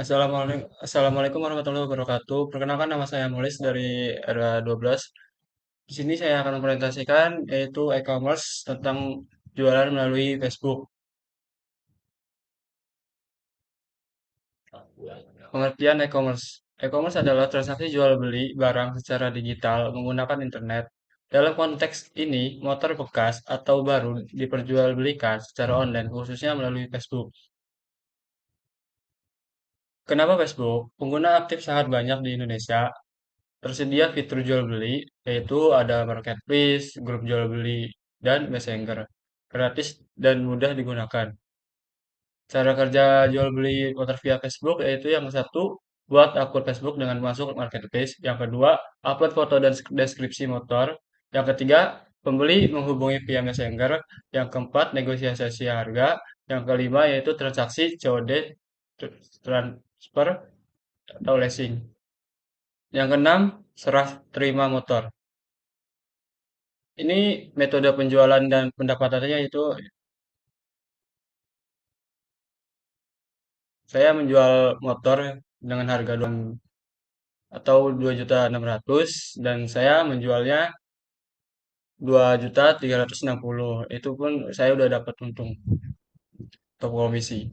Assalamualaikum warahmatullahi wabarakatuh. Perkenalkan nama saya Mulis dari Era 12. Di sini saya akan mempresentasikan yaitu e-commerce tentang jualan melalui Facebook. Pengertian e-commerce. E-commerce adalah transaksi jual beli barang secara digital menggunakan internet. Dalam konteks ini, motor bekas atau baru diperjualbelikan secara online khususnya melalui Facebook. Kenapa Facebook? Pengguna aktif sangat banyak di Indonesia. Tersedia fitur jual beli, yaitu ada marketplace, grup jual beli, dan messenger. Gratis dan mudah digunakan. Cara kerja jual beli motor via Facebook yaitu yang satu, buat akun Facebook dengan masuk marketplace. Yang kedua, upload foto dan deskripsi motor. Yang ketiga, pembeli menghubungi via messenger. Yang keempat, negosiasi harga. Yang kelima yaitu transaksi COD, transfer atau leasing. Yang keenam, serah terima motor. Ini metode penjualan dan pendapatannya itu saya menjual motor dengan harga atau 2.600.000 dan saya menjualnya 2.360.000. Itu pun saya udah dapat untung atau komisi.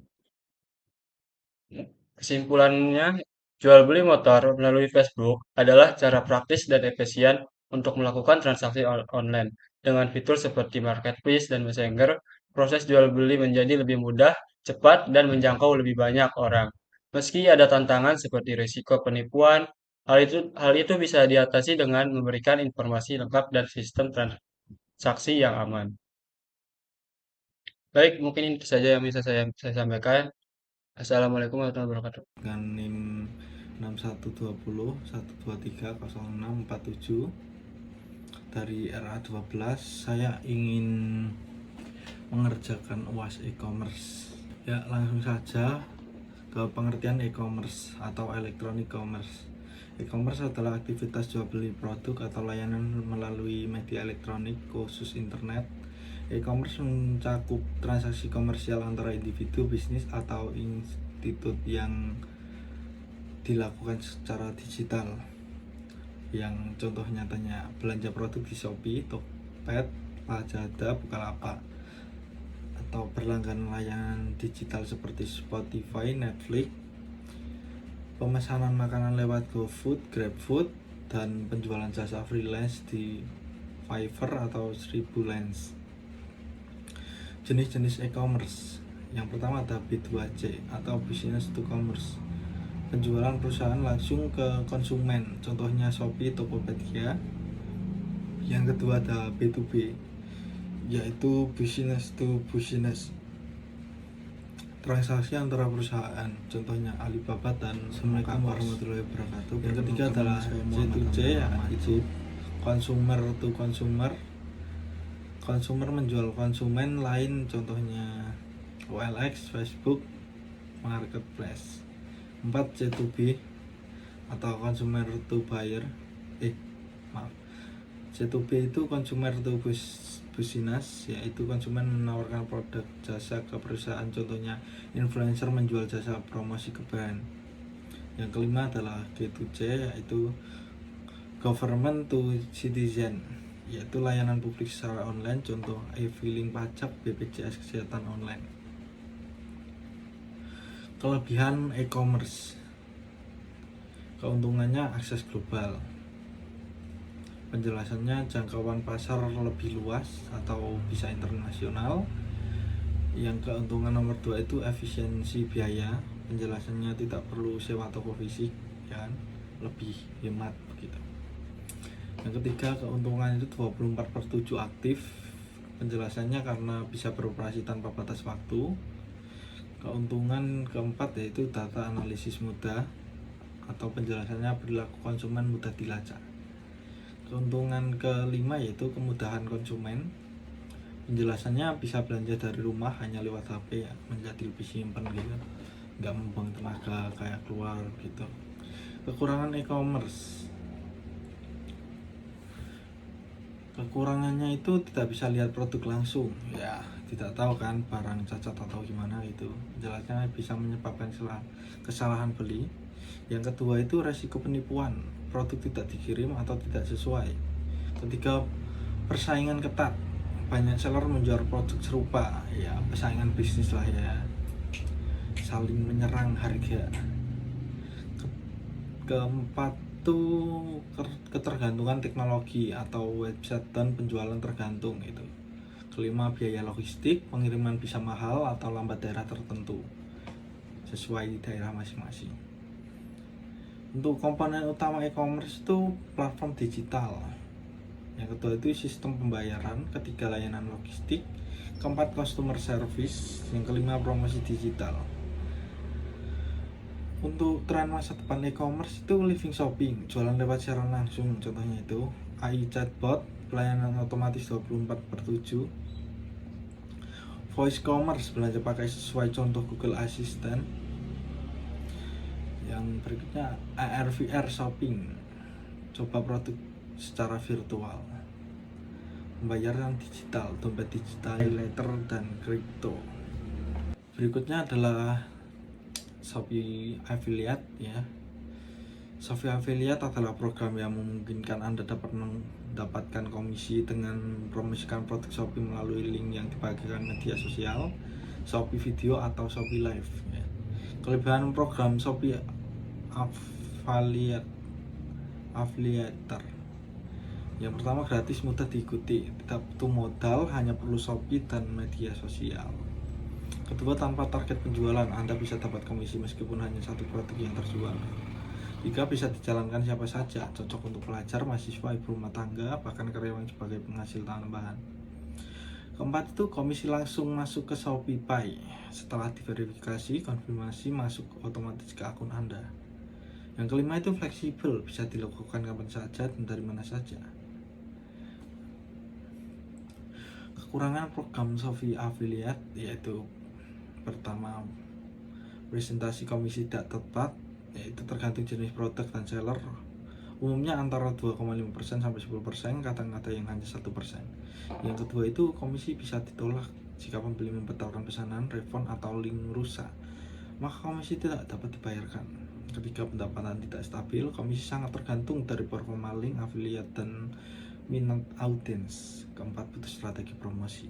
Kesimpulannya, jual beli motor melalui Facebook adalah cara praktis dan efisien untuk melakukan transaksi online. Dengan fitur seperti marketplace dan messenger, proses jual beli menjadi lebih mudah, cepat, dan menjangkau lebih banyak orang. Meski ada tantangan seperti risiko penipuan, hal itu bisa diatasi dengan memberikan informasi lengkap dan sistem transaksi yang aman. Baik, mungkin itu saja yang bisa saya sampaikan. Assalamualaikum warahmatullahi wabarakatuh. Dengan NIM 6120 1230647 dari RA12. Saya ingin mengerjakan UAS e-commerce. Ya, langsung saja ke pengertian e-commerce atau electronic commerce. E-commerce adalah aktivitas jual beli produk atau layanan melalui media elektronik khusus internet. E-commerce mencakup transaksi komersial antara individu, bisnis, atau institut yang dilakukan secara digital, yang contoh nyatanya belanja produk di Shopee, Tokped, Lazada, Bukalapak, atau berlangganan layanan digital seperti Spotify, Netflix, pemesanan makanan lewat GoFood, GrabFood, dan penjualan jasa freelance di Fiverr atau 1000lens. Jenis-jenis e-commerce. Yang pertama ada B2C atau business to commerce, penjualan perusahaan langsung ke konsumen, contohnya Shopee, Tokopedia. Yang kedua ada B2B, yaitu business to business, transaksi antara perusahaan, contohnya Alibaba dan Assalamualaikum warahmatullahi wabarakatuh. Yang ketiga adalah C2C, yaitu consumer to consumer, konsumer menjual konsumen lain, contohnya OLX, Facebook, Marketplace. 4. C2B atau consumer to buyer. C2B itu consumer to business, yaitu konsumen menawarkan produk jasa ke perusahaan, contohnya influencer menjual jasa promosi ke brand. Yang kelima adalah G2C, yaitu government to citizen, yaitu layanan publik secara online, contoh e-filing pajak, BPJS kesehatan online. Kelebihan e-commerce. Keuntungannya akses global. Penjelasannya jangkauan pasar lebih luas atau bisa internasional. Yang keuntungan nomor 2 itu efisiensi biaya. Penjelasannya tidak perlu sewa toko fisik, ya, lebih hemat begitu. Yang ketiga, keuntungan itu 24/7 aktif. Penjelasannya karena bisa beroperasi tanpa batas waktu. Keuntungan keempat yaitu data analisis mudah, atau penjelasannya perilaku konsumen mudah dilacak. Keuntungan kelima yaitu kemudahan konsumen. Penjelasannya bisa belanja dari rumah hanya lewat HP, ya, menjadi lebih simpen gitu, nggak membuang tenaga kayak keluar gitu. Kekurangan e-commerce. Kekurangannya itu tidak bisa lihat produk langsung, ya tidak tahu kan barang cacat atau gimana itu. Jelasnya bisa menyebabkan kesalahan beli. Yang kedua itu resiko penipuan, produk tidak dikirim atau tidak sesuai. Ketiga, persaingan ketat, banyak seller menjual produk serupa, ya persaingan bisnis lah ya, saling menyerang harga. Keempat tuh ketergantungan teknologi atau website dan penjualan tergantung itu. Kelima, biaya logistik, pengiriman bisa mahal atau lambat daerah tertentu sesuai daerah masing-masing. Untuk komponen utama e-commerce itu platform digital. Yang kedua itu sistem pembayaran, ketiga layanan logistik, keempat customer service, yang kelima promosi digital. Untuk tren masa depan e-commerce itu living shopping, jualan lewat siaran langsung, contohnya itu AI chatbot, pelayanan otomatis 24/7, voice commerce, belanja pakai sesuai contoh Google Assistant. Yang berikutnya AR VR shopping, coba produk secara virtual, pembayaran digital, dompet digital, letter, dan kripto. Berikutnya adalah Shopee Affiliate ya. Shopee Affiliate adalah program yang memungkinkan Anda dapat mendapatkan komisi dengan mempromosikan produk Shopee melalui link yang dibagikan media sosial, Shopee Video atau Shopee Live ya. Kelebihan program Shopee Affiliator, yang pertama gratis, mudah diikuti, tidak butuh modal, hanya perlu Shopee dan media sosial. Kedua, tanpa target penjualan, Anda bisa dapat komisi meskipun hanya satu produk yang terjual. Tiga, bisa dijalankan siapa saja, cocok untuk pelajar, mahasiswa, ibu rumah tangga, bahkan karyawan sebagai penghasil tambahan. Keempat itu komisi langsung masuk ke Shopee Pay. Setelah diverifikasi, konfirmasi masuk otomatis ke akun Anda. Yang kelima itu fleksibel, bisa dilakukan kapan saja dan dari mana saja. Kekurangan program Shopee Affiliate yaitu pertama, presentasi komisi tidak tepat, yaitu tergantung jenis produk dan seller, umumnya antara 2,5% sampai 10%, kadang-kadang yang hanya 1%. Yang kedua itu komisi bisa ditolak jika pembeli membatalkan pesanan, refund, atau link rusak, maka komisi tidak dapat dibayarkan. Ketiga, pendapatan tidak stabil, komisi sangat tergantung dari performa link, affiliate, dan minat audiens. Keempat, butuh strategi promosi,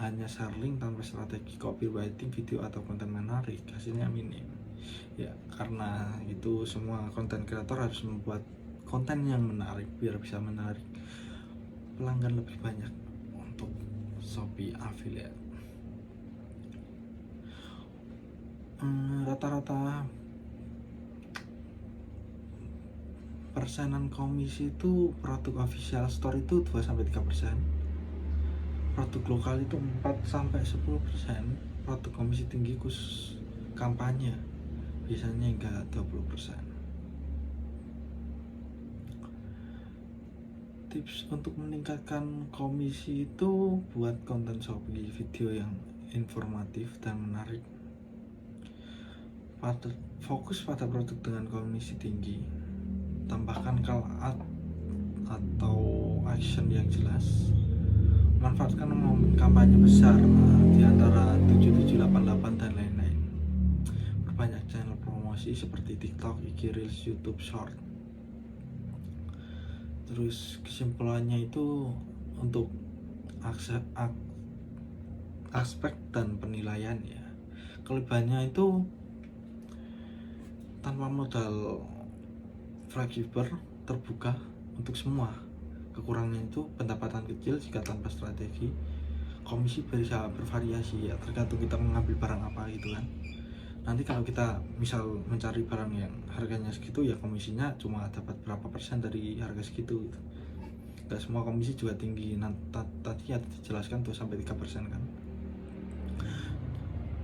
hanya share link tanpa strategi copywriting, video atau konten menarik, hasilnya minim ya. Karena itu semua konten kreator harus membuat konten yang menarik biar bisa menarik pelanggan lebih banyak untuk Shopee Affiliate. Rata-rata persenan komisi itu produk official store itu 2-3%, produk lokal itu 4-10%, produk komisi tinggi khusus kampanye biasanya hingga 20%. Tips untuk meningkatkan komisi itu buat konten Shopee video yang informatif dan menarik, fokus pada produk dengan komisi tinggi, tambahkan call out atau action yang jelas, manfaatkan momen kampanye besar di antara 7788 dan lain-lain, perbanyak channel promosi seperti TikTok, IG Reels, YouTube Short. Terus kesimpulannya itu untuk aspek dan penilaian ya, kelebihannya itu tanpa modal fleksibel, terbuka untuk semua. Kekurangannya itu pendapatan kecil jika tanpa strategi, komisi bisa bervariasi ya, tergantung kita mengambil barang apa gitu kan. Nanti kalau kita misal mencari barang yang harganya segitu ya komisinya cuma dapat berapa persen dari harga segitu gitu. Gak semua komisi juga tinggi. Tadi ada dijelaskan 2-3% kan.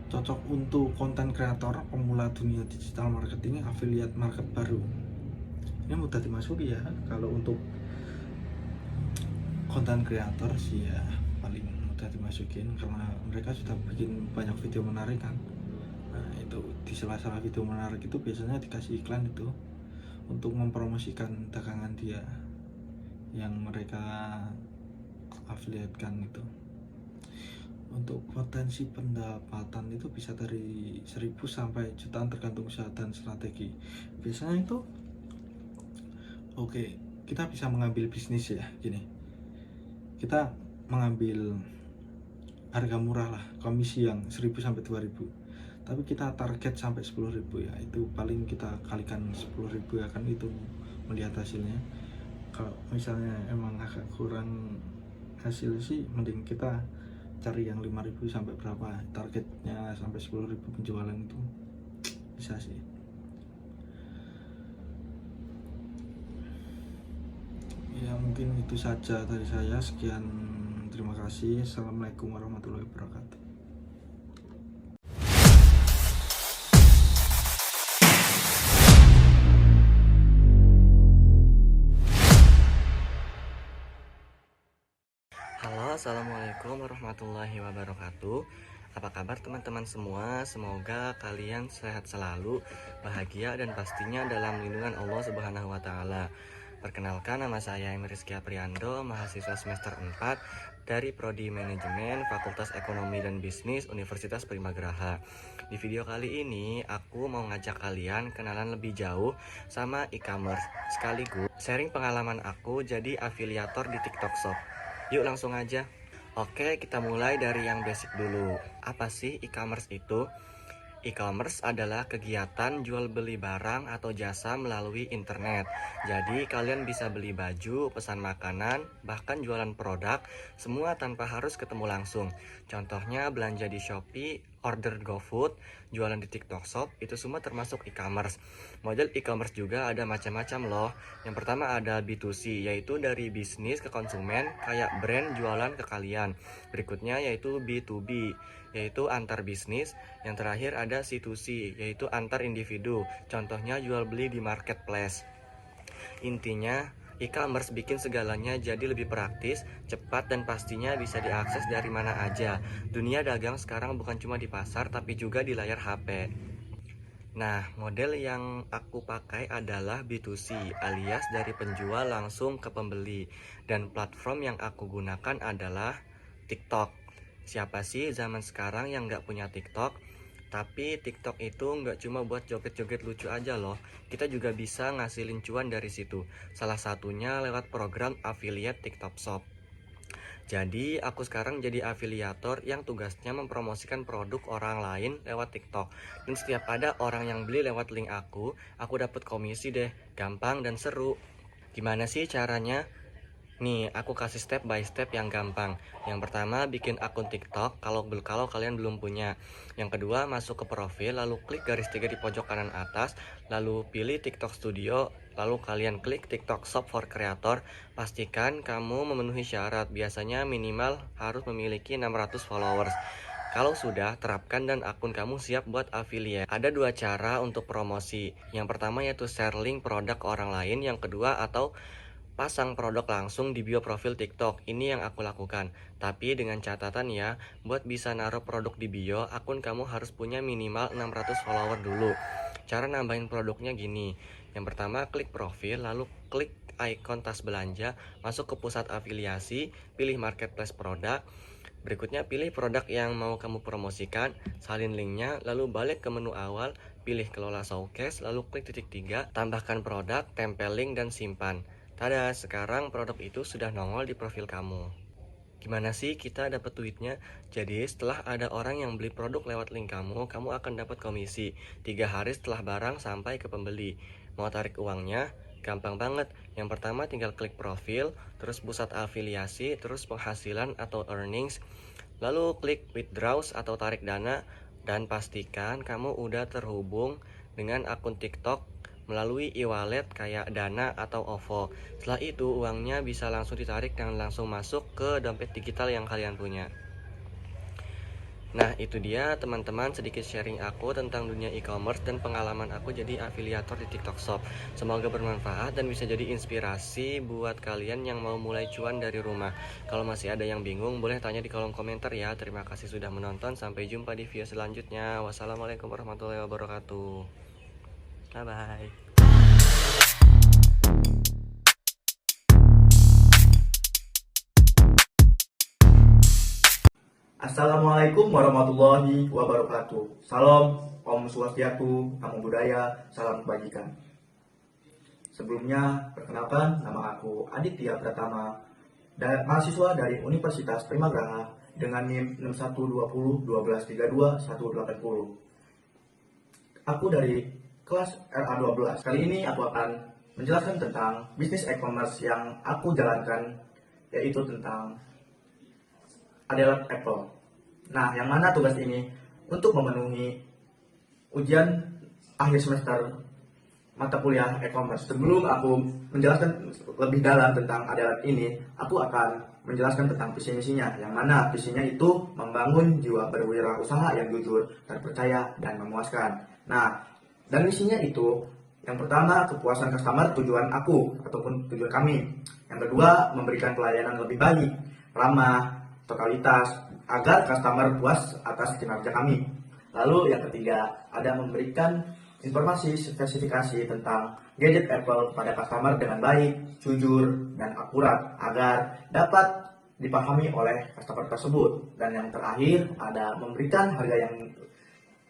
Cocok untuk konten kreator pemula dunia digital marketing, affiliate market baru. Ini mudah dimasuki ya. Kalau untuk konten kreator sih ya paling mudah dimasukin karena mereka sudah bikin banyak video menarik kan. Nah itu di sela-sela video menarik itu biasanya dikasih iklan itu untuk mempromosikan dagangan dia yang mereka afiliatkan itu. Untuk potensi pendapatan itu bisa dari 1.000 sampai jutaan tergantung usaha dan strategi. Biasanya itu oke, kita bisa mengambil bisnis ya gini. Kita mengambil harga murah lah, komisi yang 1.000 sampai 2.000. Tapi kita target sampai 10.000 ya. Itu paling kita kalikan 10.000 ya, kan itu melihat hasilnya. Kalau misalnya emang agak kurang hasil sih mending kita cari yang 5.000 sampai berapa, targetnya sampai 10.000 penjualan itu bisa sih. Ya mungkin itu saja dari saya. Sekian, terima kasih. Assalamualaikum warahmatullahi wabarakatuh. Halo, assalamualaikum warahmatullahi wabarakatuh. Apa kabar teman-teman semua? Semoga kalian sehat selalu, bahagia, dan pastinya dalam lindungan Allah Subhanahu wa Ta'ala. Perkenalkan, nama saya Emir Rizky Apriando, mahasiswa semester 4 dari Prodi Manajemen Fakultas Ekonomi dan Bisnis Universitas Primagraha. Di video kali ini aku mau ngajak kalian kenalan lebih jauh sama e-commerce, sekaligus sharing pengalaman aku jadi afiliator di TikTok Shop. Yuk langsung aja. Oke, kita mulai dari yang basic dulu. Apa sih e-commerce itu? E-commerce adalah kegiatan jual beli barang atau jasa melalui internet. Jadi kalian bisa beli baju, pesan makanan, bahkan jualan produk, semua tanpa harus ketemu langsung. Contohnya belanja di Shopee, order GoFood, jualan di TikTok Shop, itu semua termasuk e-commerce. Model e-commerce juga ada macam-macam loh. Yang pertama ada B2C, yaitu dari bisnis ke konsumen, kayak brand jualan ke kalian. Berikutnya yaitu B2B, yaitu antar bisnis. Yang terakhir ada C2C, yaitu antar individu. Contohnya jual beli di marketplace. Intinya, e-commerce bikin segalanya jadi lebih praktis, cepat, dan pastinya bisa diakses dari mana aja. Dunia dagang sekarang bukan cuma di pasar, tapi juga di layar HP. Nah, model yang aku pakai adalah B2C, alias dari penjual langsung ke pembeli. Dan platform yang aku gunakan adalah TikTok. Siapa sih zaman sekarang yang nggak punya TikTok? Tapi TikTok itu nggak cuma buat joget-joget lucu aja loh. Kita juga bisa ngasilin cuan dari situ. Salah satunya lewat program affiliate TikTok Shop. Jadi aku sekarang jadi afiliator yang tugasnya mempromosikan produk orang lain lewat TikTok. Dan setiap ada orang yang beli lewat link aku dapat komisi deh. Gampang dan seru. Gimana sih caranya? Nih, aku kasih step by step yang gampang. Yang pertama, bikin akun TikTok kalau kalian belum punya. Yang kedua, masuk ke profil, lalu klik garis 3 di pojok kanan atas, lalu pilih TikTok Studio, lalu kalian klik TikTok Shop for Creator. Pastikan kamu memenuhi syarat, biasanya minimal harus memiliki 600 followers. Kalau sudah, terapkan dan akun kamu siap buat affiliate. Ada dua cara untuk promosi. Yang pertama yaitu share link produk ke orang lain. Yang kedua atau pasang produk langsung di bio profil TikTok. Ini yang aku lakukan. Tapi dengan catatan ya, buat bisa naruh produk di bio, akun kamu harus punya minimal 600 follower dulu. Cara nambahin produknya gini. Yang pertama, klik profil, lalu klik icon tas belanja, masuk ke pusat afiliasi, pilih marketplace produk. Berikutnya pilih produk yang mau kamu promosikan, salin linknya, lalu balik ke menu awal, pilih kelola showcase, lalu klik titik 3, tambahkan produk, tempel link, dan simpan. Tada, sekarang produk itu sudah nongol di profil kamu. Gimana sih kita dapat duitnya? Jadi setelah ada orang yang beli produk lewat link kamu akan dapat komisi 3 hari setelah barang sampai ke pembeli. Mau tarik uangnya? Gampang banget. Yang pertama tinggal klik profil, terus pusat afiliasi, terus penghasilan atau earnings, lalu klik withdraws atau tarik dana, dan pastikan kamu udah terhubung dengan akun TikTok melalui e-wallet kayak Dana atau OVO. Setelah itu uangnya bisa langsung ditarik dan langsung masuk ke dompet digital yang kalian punya. Nah, itu dia teman-teman sedikit sharing aku tentang dunia e-commerce dan pengalaman aku jadi afiliator di TikTok Shop. Semoga bermanfaat dan bisa jadi inspirasi buat kalian yang mau mulai cuan dari rumah. Kalau masih ada yang bingung, boleh tanya di kolom komentar ya. Terima kasih sudah menonton. Sampai jumpa di video selanjutnya. Wassalamualaikum warahmatullahi wabarakatuh. Bye-bye. Assalamualaikum warahmatullahi wabarakatuh. Salam, Om Swastiastu, Namo Buddhaya, salam kebajikan. Sebelumnya, perkenalkan, nama aku Aditya Pratama, mahasiswa dari Universitas Primagraha dengan NIM 6120 1232 180. Aku dari kelas RA12. Kali ini aku akan menjelaskan tentang bisnis e-commerce yang aku jalankan, yaitu tentang adalah Apple. Nah, yang mana tugas ini untuk memenuhi ujian akhir semester mata kuliah e-commerce. Sebelum aku menjelaskan lebih dalam tentang adalah ini, aku akan menjelaskan tentang visi misinya, yang mana visinya itu membangun jiwa berwirausaha yang jujur, terpercaya, dan memuaskan. Nah, dan misinya itu yang pertama, kepuasan customer tujuan aku ataupun tujuan kami. Yang kedua, memberikan pelayanan lebih baik, ramah, totalitas, agar customer puas atas kinerja kami. Lalu yang ketiga, ada memberikan informasi spesifikasi tentang gadget Apple kepada customer dengan baik, jujur, dan akurat agar dapat dipahami oleh customer tersebut. Dan yang terakhir, ada memberikan harga yang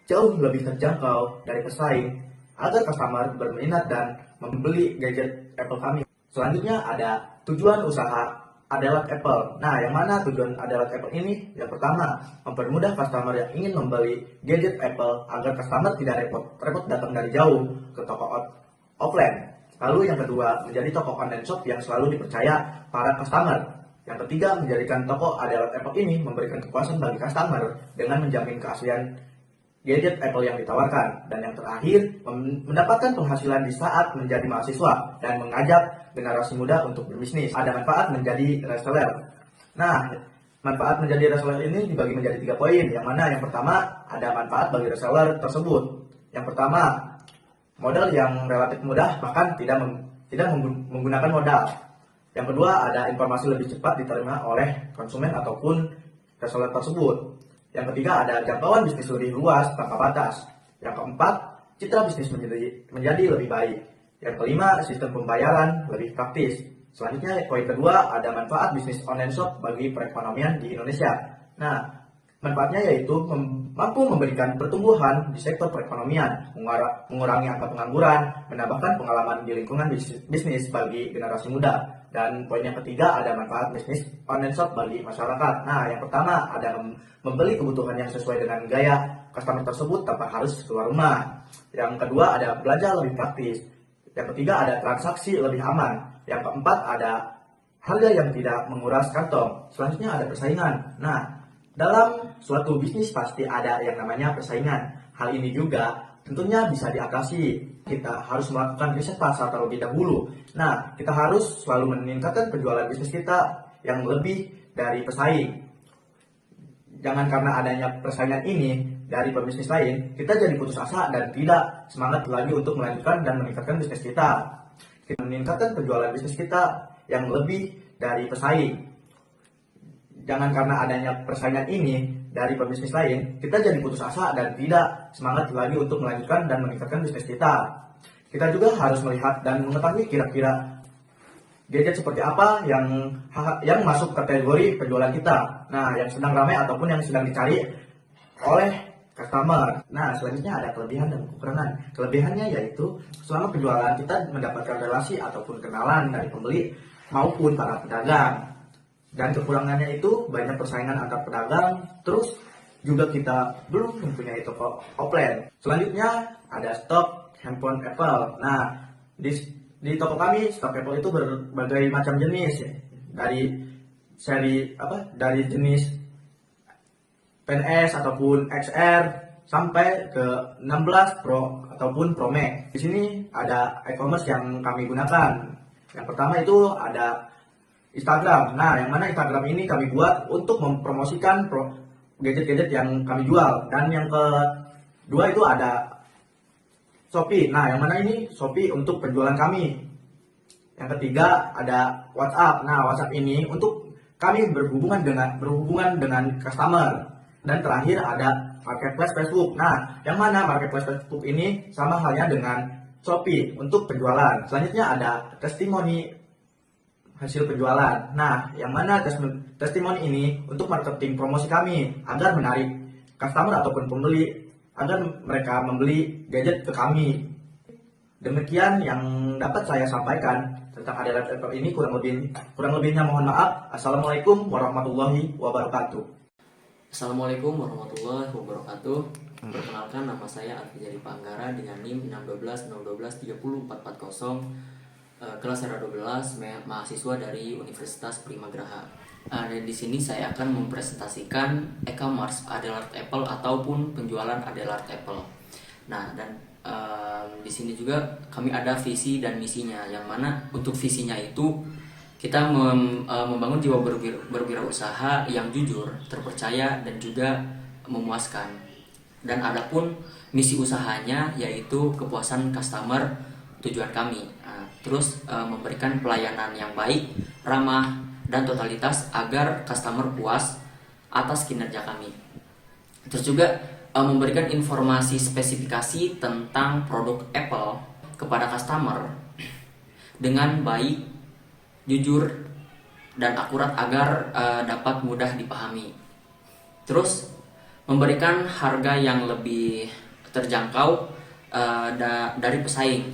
jauh lebih terjangkau dari pesaing agar customer berminat dan membeli gadget Apple kami. Selanjutnya ada tujuan usaha adalah Apple. Nah, yang mana tujuan adalah Apple ini? Yang pertama, mempermudah customer yang ingin membeli gadget Apple agar customer tidak repot datang dari jauh ke toko offline. Lalu yang kedua, menjadi toko online shop yang selalu dipercaya para customer. Yang ketiga, menjadikan toko adalah Apple ini memberikan kepuasan bagi customer dengan menjamin keaslian gadget Apple yang ditawarkan. Dan yang terakhir, mendapatkan penghasilan di saat menjadi mahasiswa dan mengajak generasi muda untuk berbisnis. Ada manfaat menjadi reseller. Nah, manfaat menjadi reseller ini dibagi menjadi 3 poin. Yang mana yang pertama, ada manfaat bagi reseller tersebut. Yang pertama, modal yang relatif mudah, bahkan tidak menggunakan modal. Yang kedua, ada informasi lebih cepat diterima oleh konsumen ataupun reseller tersebut. Yang ketiga, ada jangkauan bisnis lebih luas tanpa batas. Yang keempat, citra bisnis menjadi lebih baik. Yang kelima, sistem pembayaran lebih praktis. Selanjutnya, poin kedua, ada manfaat bisnis online shop bagi perekonomian di Indonesia. Nah, manfaatnya yaitu mampu memberikan pertumbuhan di sektor perekonomian, mengurangi angka pengangguran, menambahkan pengalaman di lingkungan bisnis bagi generasi muda. Dan poin yang ketiga, ada manfaat bisnis online shop bagi masyarakat. Nah, yang pertama, ada membeli kebutuhan yang sesuai dengan gaya customer tersebut tanpa harus keluar rumah. Yang kedua, ada belanja lebih praktis. Yang ketiga, ada transaksi lebih aman. Yang keempat, ada harga yang tidak menguras kantong. Selanjutnya, ada persaingan. Nah, dalam suatu bisnis pasti ada yang namanya persaingan. Hal ini juga tentunya bisa diatasi. Kita harus melakukan riset pasar terlebih dahulu. Nah, kita harus selalu meningkatkan penjualan bisnis kita yang lebih dari pesaing. Jangan karena adanya persaingan ini dari pebisnis lain, kita jadi putus asa dan tidak semangat lagi untuk melanjutkan dan meningkatkan bisnis kita. Kita meningkatkan penjualan bisnis kita yang lebih dari pesaing. Jangan karena adanya persaingan ini dari pebisnis lain, kita jadi putus asa dan tidak semangat lagi untuk melanjutkan dan meningkatkan bisnis kita. Kita juga harus melihat dan mengetahui kira-kira gadget seperti apa yang masuk kategori penjualan kita. Nah, yang sedang ramai ataupun yang sedang dicari oleh customer. Nah, selanjutnya ada kelebihan dan kekurangan. Kelebihannya yaitu selama penjualan kita mendapatkan relasi ataupun kenalan dari pembeli maupun para pedagang. Dan kekurangannya itu banyak persaingan antar pedagang, terus juga kita belum mempunyai toko offline. Selanjutnya ada stok handphone Apple. Nah, di toko kami stok Apple itu berbagai macam jenis ya. Dari jenis PNS ataupun XR sampai ke 16 Pro ataupun Pro Max. Di sini ada e-commerce yang kami gunakan. Yang pertama itu ada Instagram. Nah, yang mana Instagram ini kami buat untuk mempromosikan gadget-gadget yang kami jual. Dan yang kedua itu ada Shopee. Nah, yang mana ini Shopee untuk penjualan kami. Yang ketiga ada WhatsApp. Nah, WhatsApp ini untuk kami berhubungan dengan customer. Dan terakhir ada marketplace Facebook. Nah, yang mana marketplace Facebook ini sama halnya dengan Shopee untuk penjualan. Selanjutnya ada testimoni hasil penjualan. Nah, yang mana testimoni ini untuk marketing promosi kami agar menarik customer ataupun pembeli agar mereka membeli gadget ke kami. Demikian yang dapat saya sampaikan tentang Adalat Apple ini, kurang lebihnya mohon maaf. Assalamualaikum warahmatullahi wabarakatuh. Assalamualaikum warahmatullahi wabarakatuh. Perkenalkan, nama saya Alfi Jari Panggara dengan NIM 612 012 30 440, kelas R12, mahasiswa dari Universitas Primagraha. Dan di sini saya akan mempresentasikan e-commerce Adelard Apple ataupun penjualan Adelard Apple. Nah, dan di sini juga kami ada visi dan misinya, yang mana untuk visinya itu kita membangun jiwa berwirausaha yang jujur, terpercaya, dan juga memuaskan. Dan adapun misi usahanya yaitu kepuasan customer, tujuan kami. Terus memberikan pelayanan yang baik, ramah, dan totalitas agar customer puas atas kinerja kami. Terus juga memberikan informasi spesifikasi tentang produk Apple kepada customer dengan baik, jujur, dan akurat agar dapat mudah dipahami. Terus memberikan harga yang lebih terjangkau dari pesaing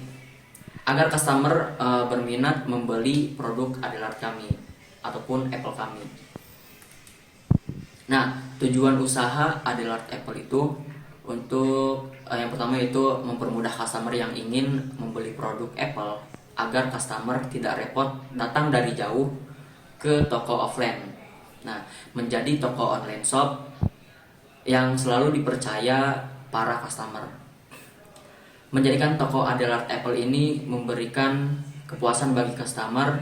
agar customer berminat membeli produk Adelard kami ataupun Apple kami. Nah, tujuan usaha Adelard Apple itu untuk yang pertama itu mempermudah customer yang ingin membeli produk Apple agar customer tidak repot datang dari jauh ke toko offline. Nah, menjadi toko online shop yang selalu dipercaya para customer. Menjadikan toko Adelard Apple ini memberikan kepuasan bagi customer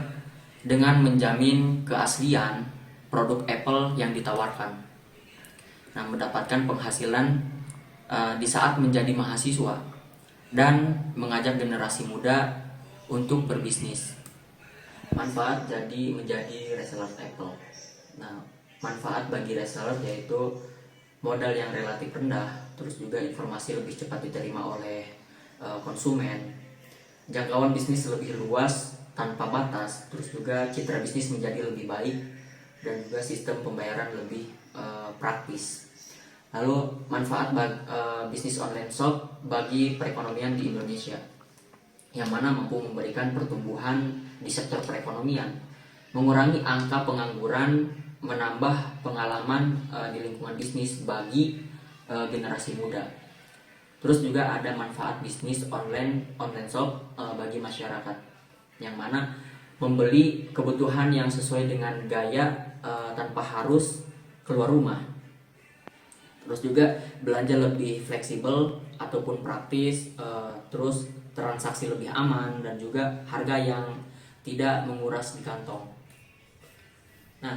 dengan menjamin keaslian produk Apple yang ditawarkan. Nah, mendapatkan penghasilan di saat menjadi mahasiswa dan mengajak generasi muda untuk berbisnis. Manfaat menjadi reseller Apple. Nah, manfaat bagi reseller yaitu modal yang relatif rendah, terus juga informasi lebih cepat diterima oleh konsumen, jangkauan bisnis lebih luas tanpa batas, terus juga citra bisnis menjadi lebih baik, dan juga sistem pembayaran lebih praktis. Lalu manfaat bisnis online shop bagi perekonomian di Indonesia, yang mana mampu memberikan pertumbuhan di sektor perekonomian, mengurangi angka pengangguran, menambah pengalaman di lingkungan bisnis bagi generasi muda. Terus juga ada manfaat bisnis online shop bagi masyarakat, yang mana membeli kebutuhan yang sesuai dengan gaya tanpa harus keluar rumah. Terus juga belanja lebih fleksibel ataupun praktis, terus transaksi lebih aman, dan juga harga yang tidak menguras di kantong. Nah,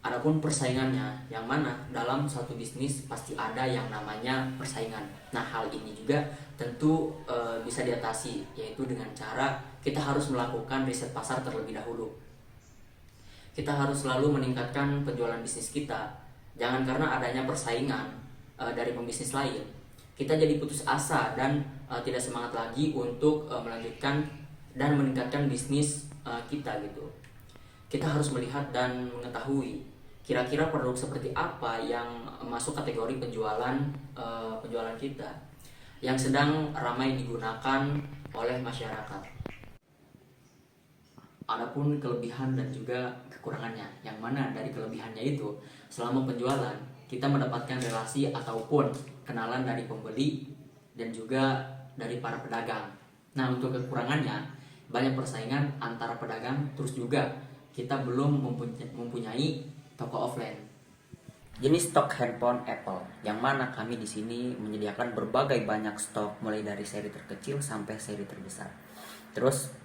adapun persaingannya, yang mana dalam satu bisnis pasti ada yang namanya persaingan. Nah, hal ini juga tentu bisa diatasi, yaitu dengan cara kita harus melakukan riset pasar terlebih dahulu. Kita harus selalu meningkatkan penjualan bisnis kita. Jangan karena adanya persaingan dari pembisnis lain, kita jadi putus asa dan tidak semangat lagi untuk melanjutkan dan meningkatkan bisnis kita gitu. Kita harus melihat dan mengetahui kira-kira produk seperti apa yang masuk kategori penjualan kita yang sedang ramai digunakan oleh masyarakat. Adapun kelebihan dan juga kekurangannya, yang mana dari kelebihannya itu selama penjualan kita mendapatkan relasi ataupun kenalan dari pembeli dan juga dari para pedagang. Nah, untuk kekurangannya banyak persaingan antara pedagang, terus juga kita belum mempunyai toko offline. Jenis stok handphone Apple, yang mana kami di sini menyediakan berbagai banyak stok, mulai dari seri terkecil sampai seri terbesar. Terus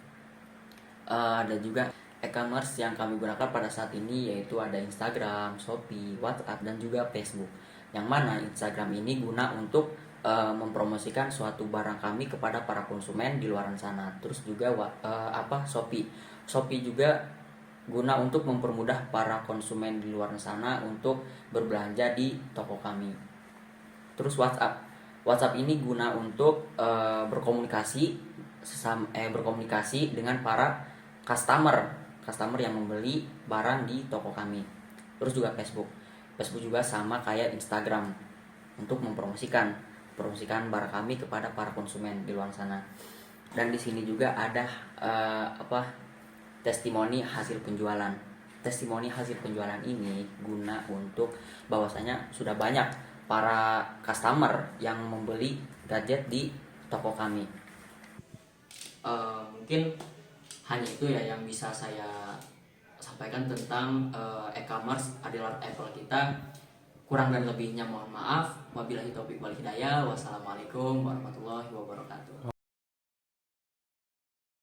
ada juga e-commerce yang kami gunakan pada saat ini, yaitu ada Instagram, Shopee, WhatsApp, dan juga Facebook. Yang mana Instagram ini guna untuk mempromosikan suatu barang kami kepada para konsumen di luar sana. Terus juga Shopee juga guna untuk mempermudah para konsumen di luar sana untuk berbelanja di toko kami. Terus WhatsApp ini guna untuk berkomunikasi dengan para customer yang membeli barang di toko kami. Terus juga Facebook juga sama kayak Instagram untuk mempromosikan barang kami kepada para konsumen di luar sana. Dan di sini juga ada testimoni hasil penjualan. Testimoni hasil penjualan ini guna untuk bahwasanya sudah banyak para customer yang membeli gadget di toko kami. Mungkin hanya itu ya yang bisa saya sampaikan tentang e-commerce adalah Apple kita. Kurang dan lebihnya mohon maaf. Wabillahi taufiq wal hidayah. Wassalamualaikum warahmatullahi wabarakatuh.